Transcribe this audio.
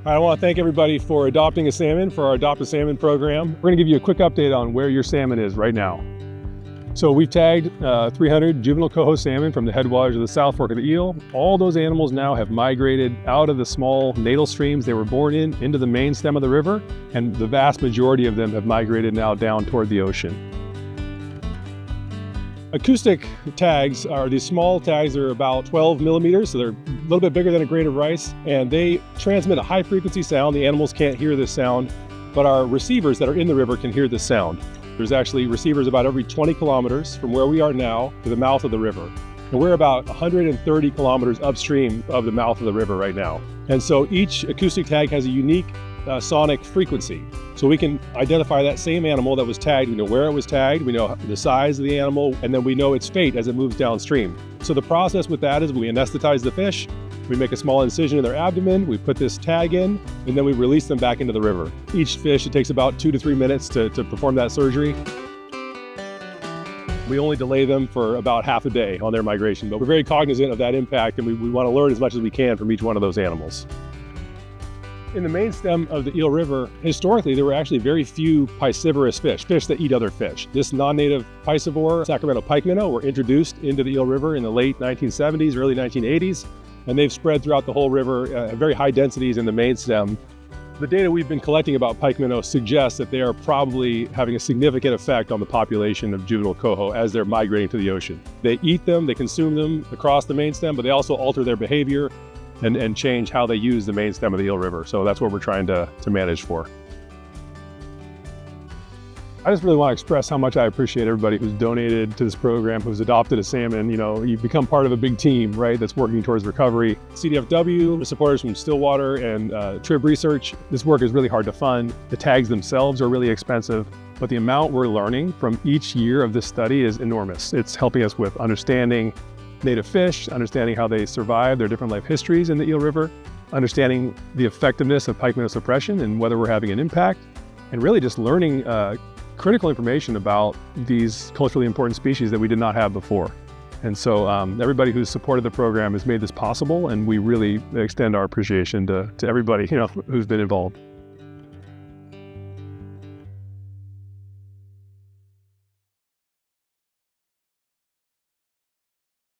I want to thank everybody for adopting a salmon for our Adopt-a-Salmon program. We're going to give you a quick update on where your salmon is right now. So we've tagged 300 juvenile coho salmon from the headwaters of the South Fork of the Eel. All those animals now have migrated out of the small natal streams they were born in into the main stem of the river, and the vast majority of them have migrated now down toward the ocean. Acoustic tags are these small tags. They're about 12 millimeters, so they're a little bit bigger than a grain of rice, and they transmit a high frequency sound. The animals can't hear this sound, but our receivers that are in the river can hear this sound. There's actually receivers about every 20 kilometers from where we are now to the mouth of the river. And we're about 130 kilometers upstream of the mouth of the river right now. And so each acoustic tag has a unique sonic frequency. So we can identify that same animal that was tagged. We know where it was tagged, we know the size of the animal, and then we know its fate as it moves downstream. So the process with that is we anesthetize the fish, we make a small incision in their abdomen, we put this tag in, and then we release them back into the river. Each fish, it takes about 2 to 3 minutes to perform that surgery. We only delay them for about half a day on their migration, but we're very cognizant of that impact, and we want to learn as much as we can from each one of those animals. In the main stem of the Eel River, historically, there were actually very few piscivorous fish that eat other fish. This non-native piscivore, Sacramento pikeminnow, were introduced into the Eel River in the late 1970s, early 1980s, and they've spread throughout the whole river at very high densities in the main stem. The data we've been collecting about pikeminnow suggests that they are probably having a significant effect on the population of juvenile coho as they're migrating to the ocean. They eat them, they consume them across the main stem, but they also alter their behavior and change how they use the main stem of the Eel River. So that's what we're trying to manage for. I just really want to express how much I appreciate everybody who's donated to this program, who's adopted a salmon. You know, you've become part of a big team, right, that's working towards recovery. CDFW, the supporters from Stillwater and Trib Research, this work is really hard to fund. The tags themselves are really expensive, but the amount we're learning from each year of this study is enormous. It's helping us with understanding native fish, understanding how they survive, their different life histories in the Eel River, understanding the effectiveness of pikeminnow suppression and whether we're having an impact, and really just learning critical information about these culturally important species that we did not have before. And so everybody who's supported the program has made this possible, and we really extend our appreciation to everybody, who's been involved.